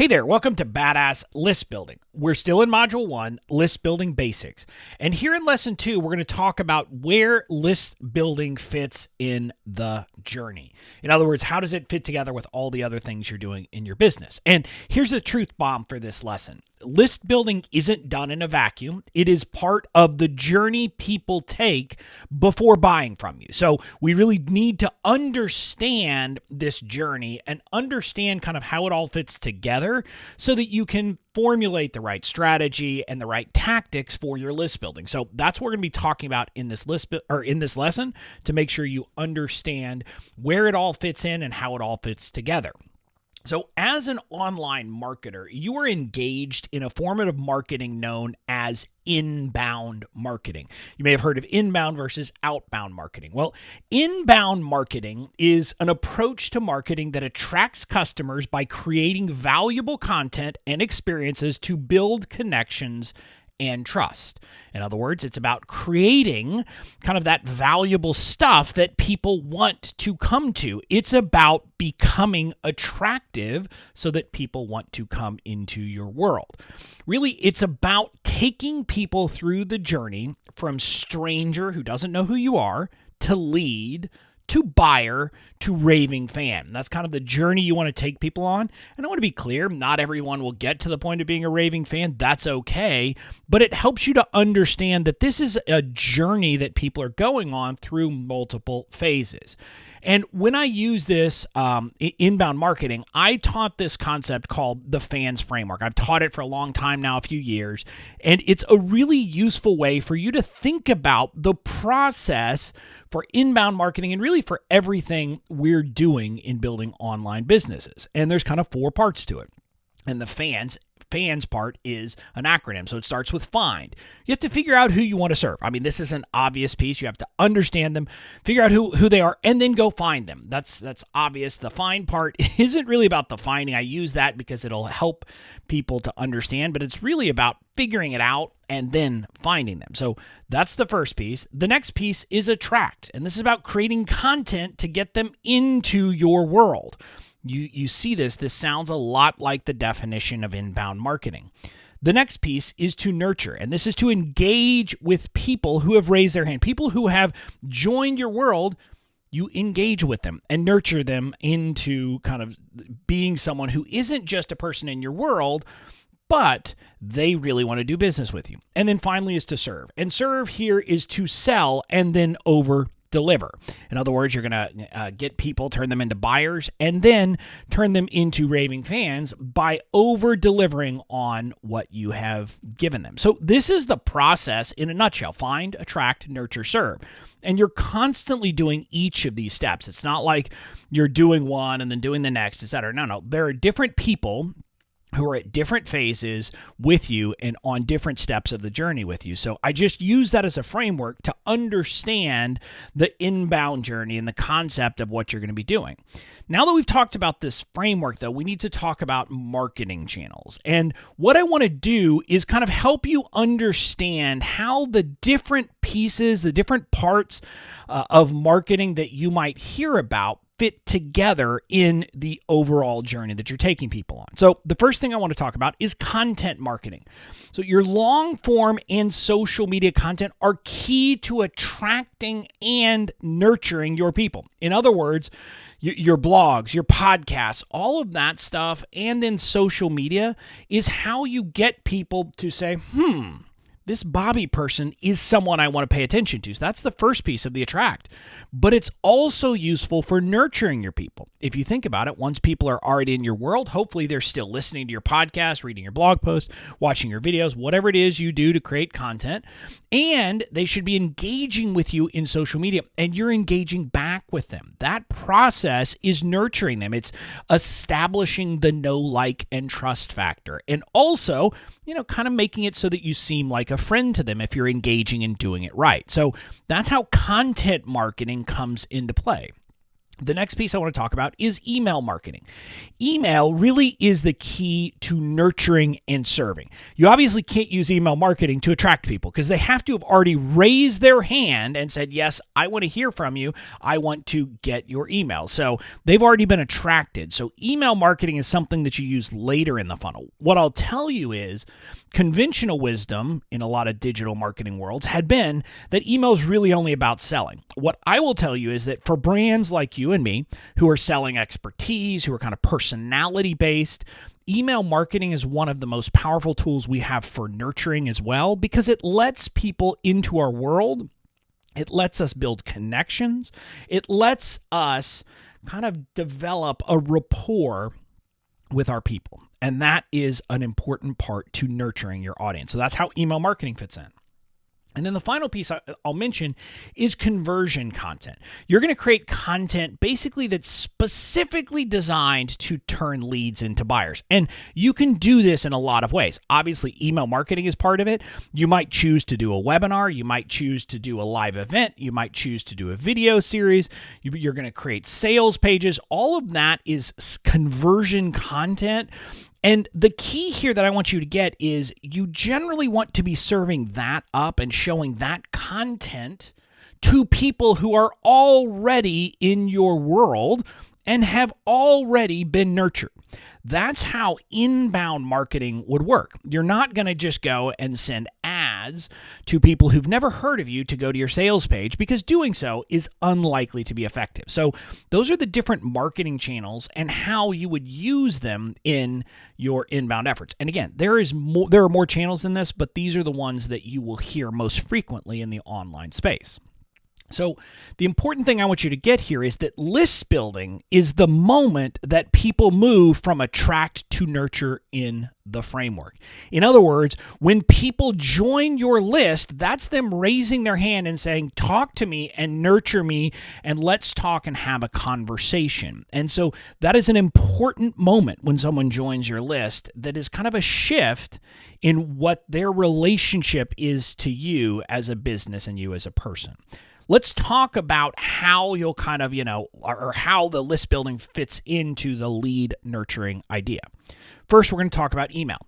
Hey there, welcome to Badass List Building. We're still in Module 1, List Building Basics. And here in Lesson 2, we're going to talk about where list building fits in the journey. In other words, how does it fit together with all the other things you're doing in your business? And here's the truth bomb for this lesson. List building isn't done in a vacuum. It is part of the journey people take before buying from you. So we really need to understand this journey and understand kind of how it all fits together so that you can formulate the right strategy and the right tactics for your list building. So that's what we're going to be talking about in this lesson to make sure you understand where it all fits in and how it all fits together. So as an online marketer, you are engaged in a form of marketing known as inbound marketing. You may have heard of inbound versus outbound marketing. Well, inbound marketing is an approach to marketing that attracts customers by creating valuable content and experiences to build connections and trust. In other words, it's about creating kind of that valuable stuff that people want to come to. It's about becoming attractive so that people want to come into your world. Really, it's about taking people through the journey from stranger who doesn't know who you are to lead to buyer to raving fan. That's kind of the journey you want to take people on. And I want to be clear, not everyone will get to the point of being a raving fan. That's okay. But it helps you to understand that this is a journey that people are going on through multiple phases. And when I use this inbound marketing, I taught this concept called the fans framework. I've taught it for a long time now, a few years, and it's a really useful way for you to think about the process for inbound marketing and really for everything we're doing in building online businesses. And there's kind of 4 parts to it. And the fans part is an acronym. So it starts with find. You have to figure out who you want to serve. I mean, this is an obvious piece. You have to understand them, figure out who they are, and then go find them. That's obvious. The find part isn't really about the finding. I use that because it'll help people to understand, but it's really about figuring it out and then finding them. So that's the first piece. The next piece is attract. And this is about creating content to get them into your world. You see this sounds a lot like the definition of inbound marketing. The next piece is to nurture, and this is to engage with people who have raised their hand, people who have joined your world. You engage with them and nurture them into kind of being someone who isn't just a person in your world, but they really want to do business with you. And then finally is to serve. And serve here is to sell and then over-deliver. In other words, you're going to get people, turn them into buyers, and then turn them into raving fans by over-delivering on what you have given them. So this is the process in a nutshell. Find, attract, nurture, serve. And you're constantly doing each of these steps. It's not like you're doing one and then doing the next, et cetera. No. There are different people who are at different phases with you and on different steps of the journey with you. So I just use that as a framework to understand the inbound journey and the concept of what you're going to be doing. Now that we've talked about this framework, though, we need to talk about marketing channels. And what I want to do is kind of help you understand how the different pieces, the different parts of marketing that you might hear about fit together in the overall journey that you're taking people on. So the first thing I want to talk about is content marketing. So your long form and social media content are key to attracting and nurturing your people. In other words, your blogs, your podcasts, all of that stuff, and then social media is how you get people to say, this Bobby person is someone I want to pay attention to. So that's the first piece of the attract. But it's also useful for nurturing your people. If you think about it, once people are already in your world, hopefully they're still listening to your podcast, reading your blog posts, watching your videos, whatever it is you do to create content. And they should be engaging with you in social media, and you're engaging back with them. That process is nurturing them. It's establishing the know, like, and trust factor. And also, kind of making it so that you seem like a friend to them if you're engaging and doing it right. So that's how content marketing comes into play. The next piece I want to talk about is email marketing. Email really is the key to nurturing and serving. You obviously can't use email marketing to attract people because they have to have already raised their hand and said, yes, I want to hear from you. I want to get your email. So they've already been attracted. So email marketing is something that you use later in the funnel. What I'll tell you is conventional wisdom in a lot of digital marketing worlds had been that email is really only about selling. What I will tell you is that for brands like you and me who are selling expertise, who are kind of personality based, email marketing is one of the most powerful tools we have for nurturing as well, because it lets people into our world. It lets us build connections. It lets us kind of develop a rapport with our people. And that is an important part to nurturing your audience. So that's how email marketing fits in. And then the final piece I'll mention is conversion content. You're going to create content basically that's specifically designed to turn leads into buyers. And you can do this in a lot of ways. Obviously, email marketing is part of it. You might choose to do a webinar. You might choose to do a live event. You might choose to do a video series. You're going to create sales pages. All of that is conversion content. And the key here that I want you to get is you generally want to be serving that up and showing that content to people who are already in your world and have already been nurtured. That's how inbound marketing would work. You're not going to just go and send ads to people who've never heard of you to go to your sales page, because doing so is unlikely to be effective. So those are the different marketing channels and how you would use them in your inbound efforts. And again, there are more channels than this, but these are the ones that you will hear most frequently in the online space. So the important thing I want you to get here is that list building is the moment that people move from attract to nurture in the framework. In other words, when people join your list, that's them raising their hand and saying, talk to me and nurture me and let's talk and have a conversation. And so that is an important moment when someone joins your list that is kind of a shift in what their relationship is to you as a business and you as a person. Let's talk about how you'll kind of, or how the list building fits into the lead nurturing idea. First, we're going to talk about email.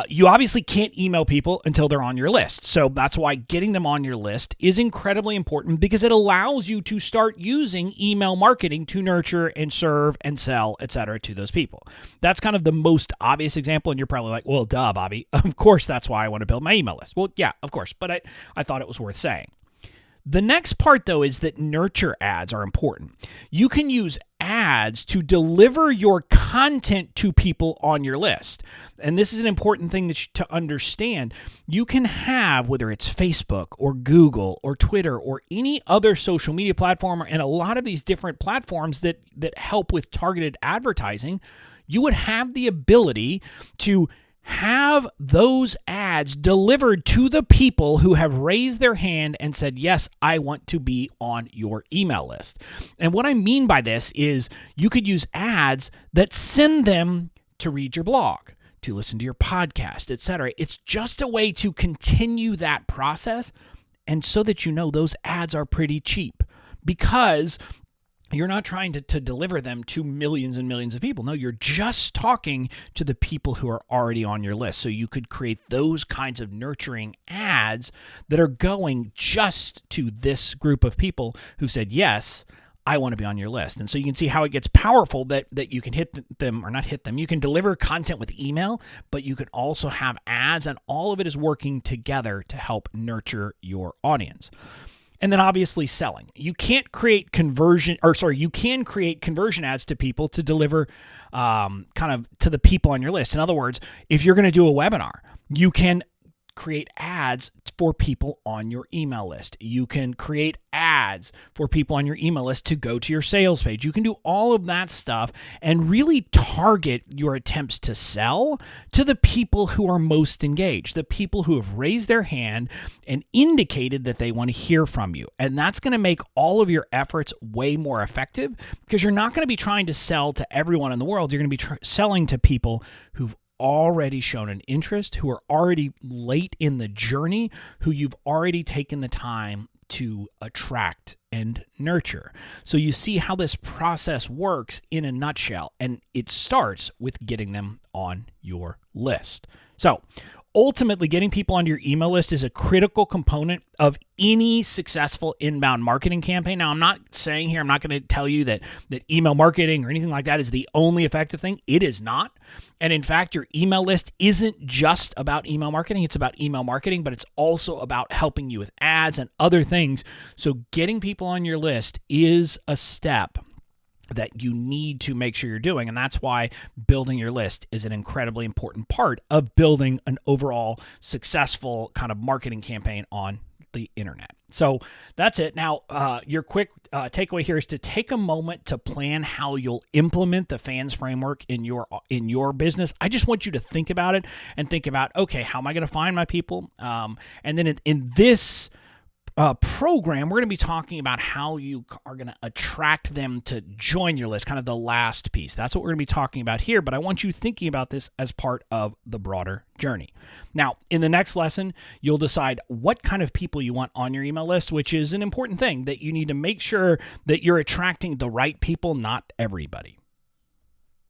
You obviously can't email people until they're on your list. So that's why getting them on your list is incredibly important, because it allows you to start using email marketing to nurture and serve and sell, et cetera, to those people. That's kind of the most obvious example. And you're probably like, well, duh, Bobby. Of course, that's why I want to build my email list. Well, yeah, of course. But I thought it was worth saying. The next part, though, is that nurture ads are important. You can use ads to deliver your content to people on your list. And this is an important thing to understand. You can have, whether it's Facebook or Google or Twitter or any other social media platform, and a lot of these different platforms that help with targeted advertising, you would have the ability to have those ads delivered to the people who have raised their hand and said, yes, I want to be on your email list. And what I mean by this is you could use ads that send them to read your blog, to listen to your podcast, etc. It's just a way to continue that process, and so that those ads are pretty cheap, because you're not trying to deliver them to millions and millions of people. No, you're just talking to the people who are already on your list. So you could create those kinds of nurturing ads that are going just to this group of people who said, yes, I want to be on your list. And so you can see how it gets powerful that you can hit them, or not hit them. You can deliver content with email, but you can also have ads, and all of it is working together to help nurture your audience. And then obviously selling. You can create conversion ads to people to deliver kind of to the people on your list. In other words, if you're going to do a webinar, you can create ads for people on your email list. You can create ads for people on your email list to go to your sales page. You can do all of that stuff and really target your attempts to sell to the people who are most engaged, the people who have raised their hand and indicated that they want to hear from you. And that's going to make all of your efforts way more effective, because you're not going to be trying to sell to everyone in the world. You're going to be selling to people who've already shown an interest, who are already late in the journey, who you've already taken the time to attract and nurture. So you see how this process works in a nutshell, and it starts with getting them on your list. So ultimately, getting people on your email list is a critical component of any successful inbound marketing campaign. Now, I'm not saying here, I'm not going to tell you that email marketing or anything like that is the only effective thing. It is not. And in fact, your email list isn't just about email marketing. It's about email marketing, but it's also about helping you with ads and other things. So getting people on your list is a step that you need to make sure you're doing. And that's why building your list is an incredibly important part of building an overall successful kind of marketing campaign on the internet. So that's it. Now, your quick takeaway here is to take a moment to plan how you'll implement the FANS framework in your business. I just want you to think about it and think about, okay, how am I going to find my people? And then in this program, we're going to be talking about how you are going to attract them to join your list, kind of the last piece. That's what we're going to be talking about here, but I want you thinking about this as part of the broader journey. Now, in the next lesson, you'll decide what kind of people you want on your email list, which is an important thing that you need to make sure that you're attracting the right people, not everybody.